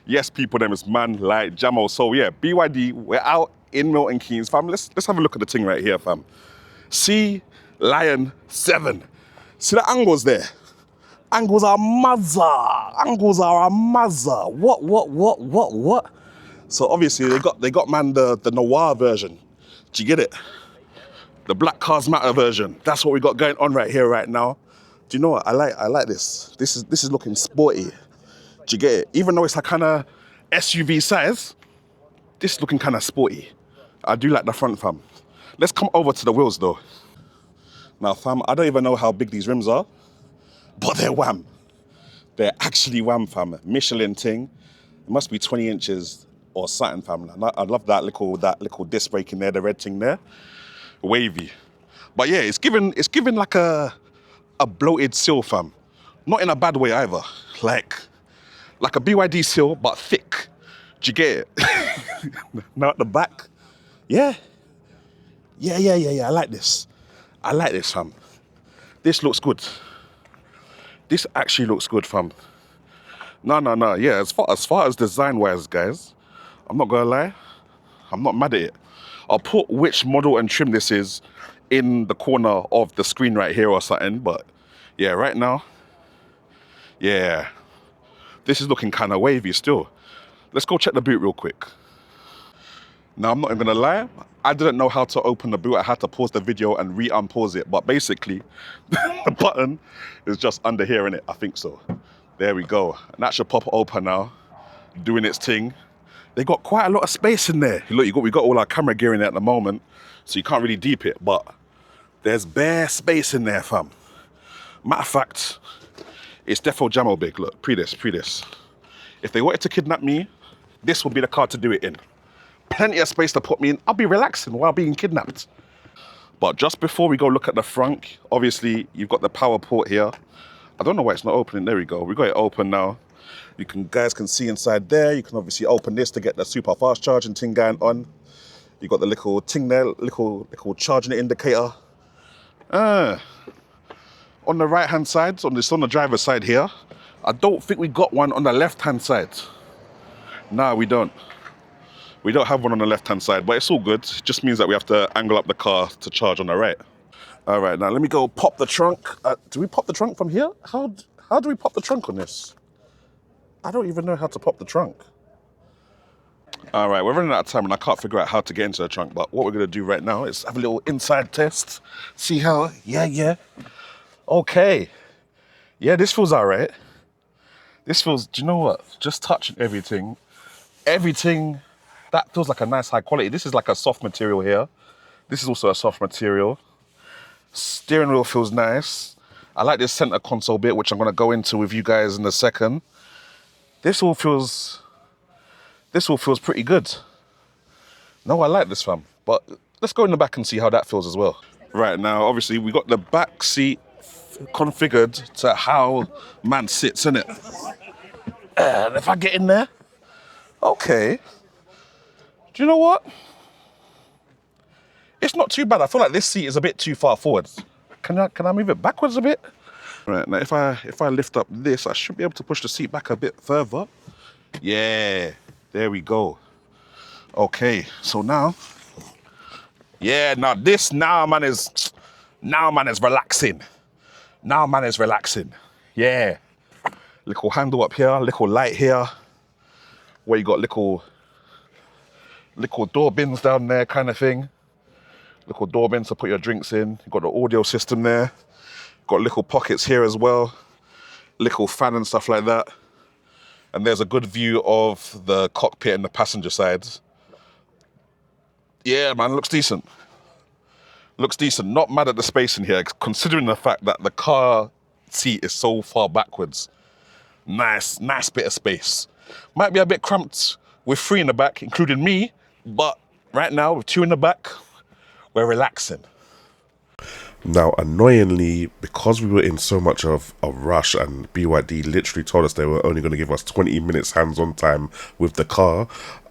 Yes, people, them is man like Jamo. So yeah, BYD, we're out in Milton Keynes, fam. Let's have a look at the thing right here, fam. Sealion 7. See the angles there? Angles are mazza. Angles are a mazza. What? So obviously they got man the noir version. Do you get it? The Black Cars Matter version. That's what we got going on right here, right now. Do you know what? I like this. This is looking sporty. Do you get it? Even though it's a kind of SUV size, this is looking kind of sporty. I do like the front, fam. Let's come over to the wheels though. Now, fam, I don't even know how big these rims are, but they're wham. They're actually wham, fam. Michelin ting. It must be 20 inches or something, fam. I love that little disc brake in there, the red thing there. Wavy. But yeah, it's given like a bloated seal, fam. Not in a bad way either. Like a BYD seal, but thick. Do you get it? Now at the back. Yeah. I like this. Fam. This looks good. This actually looks good, fam. No. Yeah, as far as design-wise, guys, I'm not gonna lie, I'm not mad at it. I'll put which model and trim this is in the corner of the screen right here or something, but yeah, right now, yeah, this is looking kind of wavy still. Let's go check the boot real quick. Now, I'm not even gonna lie, I didn't know how to open the boot. I had to pause the video and re-unpause it, but basically, the button is just under here, innit? I think so. There we go. And that should pop open now, doing its thing. They got quite a lot of space in there. Look, we got all our camera gear in there at the moment, so you can't really deep it, but there's bare space in there, fam. Matter of fact, it's defo Jamo big. Look, pre this. If they wanted to kidnap me, this would be the car to do it in. Plenty of space to put me in. I'll be relaxing while being kidnapped. But just before we go look at the front, obviously you've got the power port here. I don't know why it's not opening. There we go. We got it open now. Guys can see inside there. You can obviously open this to get the super fast charging thing going on. You got the little thing there, little charging indicator. On the right hand side, on the driver's side here, I don't think we got one on the left hand side. No, we don't. We don't have one on the left hand side, but it's all good. It just means that we have to angle up the car to charge on the right. All right, now let me go pop the trunk. Do we pop the trunk from here? How do we pop the trunk on this? I don't even know how to pop the trunk. All right, we're running out of time and I can't figure out how to get into the trunk, but what we're gonna do right now is have a little inside test. See how, yeah. Okay. Yeah, this feels all right. This feels, do you know what? Just touching everything, that feels like a nice high quality. This is like a soft material here. This is also a soft material. Steering wheel feels nice. I like this center console bit, which I'm gonna go into with you guys in a second. This all feels pretty good. No, I like this, fam. But let's go in the back and see how that feels as well. Right, now, obviously, we got the back seat configured to how man sits, innit? And if I get in there, okay. Do you know what? It's not too bad. I feel like this seat is a bit too far forward. Can I move it backwards a bit? Right, now if I lift up this, I should be able to push the seat back a bit further. Yeah, there we go. Okay, so now, yeah, now man is relaxing. Now man is relaxing. Yeah. Little handle up here, little light here. Where you got little door bins down there kind of thing. Little door bins to put your drinks in. You've got the audio system there. Got little pockets here as well. Little fan and stuff like that. And there's a good view of the cockpit and the passenger sides. Yeah, man, looks decent. Looks decent. Not mad at the space in here, considering the fact that the car seat is so far backwards. Nice bit of space. Might be a bit cramped with 3 in the back, including me, but right now with 2 in the back, we're relaxing. Now, annoyingly, because we were in so much of a rush and BYD literally told us they were only going to give us 20 minutes hands-on time with the car,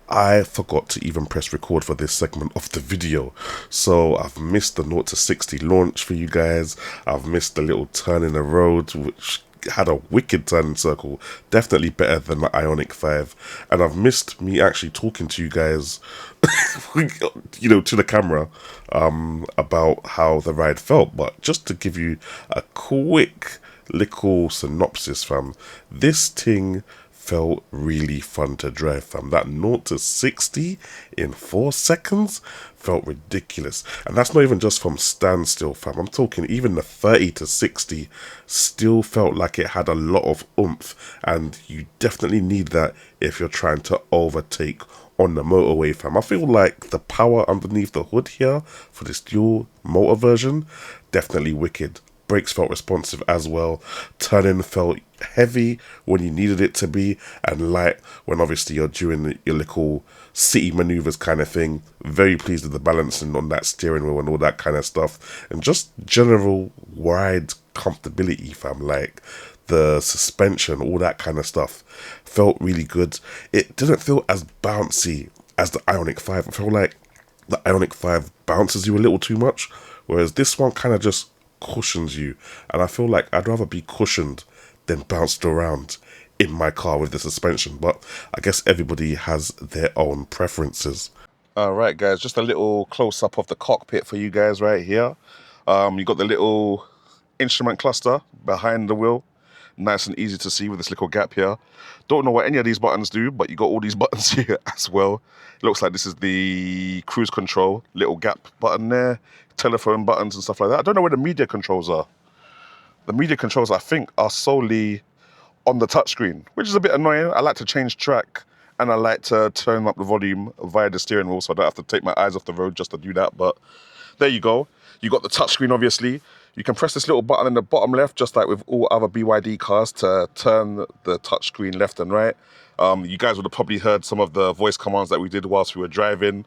I forgot to even press record for this segment of the video. So I've missed the 0 to 60 launch for you guys. I've missed the little turn in the road, which had a wicked turning circle, definitely better than the Ioniq 5. And I've missed me actually talking to you guys, to the camera, about how the ride felt. But just to give you a quick little synopsis, fam, this thing felt really fun to drive, fam. That 0 to 60 in 4 seconds felt ridiculous. And that's not even just from standstill, fam. I'm talking even the 30 to 60 still felt like it had a lot of oomph. And you definitely need that if you're trying to overtake on the motorway, fam. I feel like the power underneath the hood here for this dual motor version, definitely wicked. Brakes felt responsive as well. Turning felt heavy when you needed it to be, and light when obviously you're doing your little city maneuvers kind of thing. Very pleased with the balancing on that steering wheel and all that kind of stuff. And just general ride comfortability, fam. Like the suspension, all that kind of stuff felt really good. It didn't feel as bouncy as the Ioniq 5. I feel like the Ioniq 5 bounces you a little too much, whereas this one kind of just cushions you. And I feel like I'd rather be cushioned than bounced around in my car with the suspension. But I guess everybody has their own preferences. Alright guys, just a little close up of the cockpit for you guys right here. You got the little instrument cluster behind the wheel. Nice and easy to see with this little gap here. Don't know what any of these buttons do, but you got all these buttons here as well. It looks like this is the cruise control, little gap button there, telephone buttons and stuff like that. I don't know where the media controls are. The media controls, I think, are solely on the touchscreen, which is a bit annoying. I like to change track and I like to turn up the volume via the steering wheel so I don't have to take my eyes off the road just to do that. But there you go. You got the touchscreen, obviously. You can press this little button in the bottom left, just like with all other BYD cars, to turn the touchscreen left and right. You guys would have probably heard some of the voice commands that we did whilst we were driving.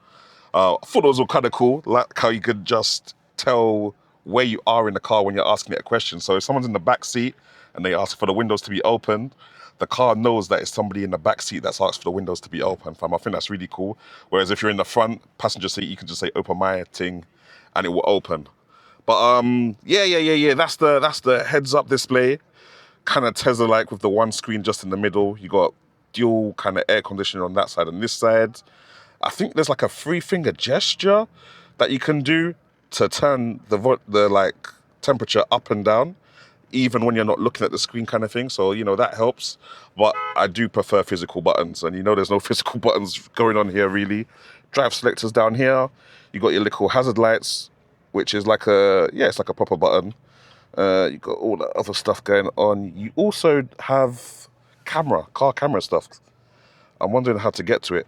I thought those were kind of cool, like how you could just tell where you are in the car when you're asking it a question. So if someone's in the back seat and they ask for the windows to be opened, the car knows that it's somebody in the back seat that's asked for the windows to be open, fam. I think that's really cool. Whereas if you're in the front passenger seat, you can just say open my thing and it will open. But yeah. That's the heads up display, kind of Tesla-like with the one screen just in the middle. You got dual kind of air conditioning on that side and this side. I think there's like a 3-finger gesture that you can do to turn the like temperature up and down, even when you're not looking at the screen kind of thing. So, that helps. But I do prefer physical buttons. And there's no physical buttons going on here, really. Drive selectors down here. You got your little hazard lights, which is like it's like a proper button. You got all that other stuff going on. You also have car camera stuff. I'm wondering how to get to it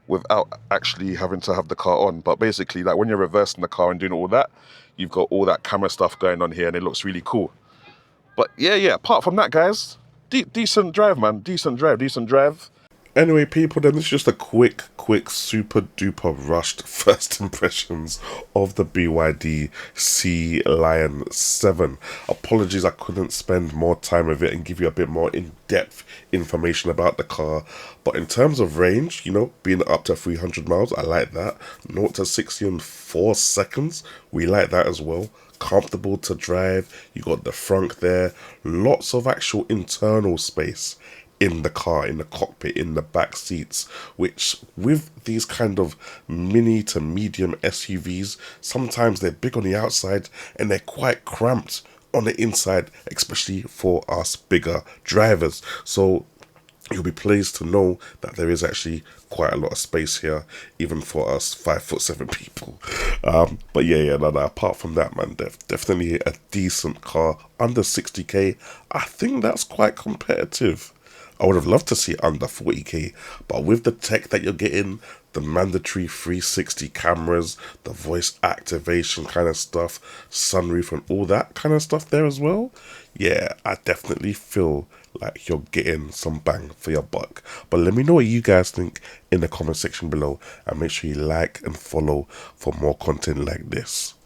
without actually having to have the car on. But basically, like when you're reversing the car and doing all that, you've got all that camera stuff going on here and it looks really cool. But yeah, apart from that, guys, decent drive, man. Decent drive. Anyway, people, then it's just a quick, super duper rushed first impressions of the BYD Sealion 7. Apologies, I couldn't spend more time with it and give you a bit more in-depth information about the car. But in terms of range, being up to 300 miles, I like that. 0 to 60 in 4 seconds, we like that as well. Comfortable to drive, you got the front there, lots of actual internal space in the car, in the cockpit, in the back seats, which with these kind of mini to medium SUVs, sometimes they're big on the outside and they're quite cramped on the inside, especially for us bigger drivers. So you'll be pleased to know that there is actually quite a lot of space here, even for us 5'7" people. But no, apart from that, man, definitely a decent car. Under 60k, I think that's quite competitive. I would have loved to see under 40k, but with the tech that you're getting, the mandatory 360 cameras, the voice activation kind of stuff, sunroof and all that kind of stuff there as well, I definitely feel like you're getting some bang for your buck. But let me know what you guys think in the comment section below, and make sure you like and follow for more content like this.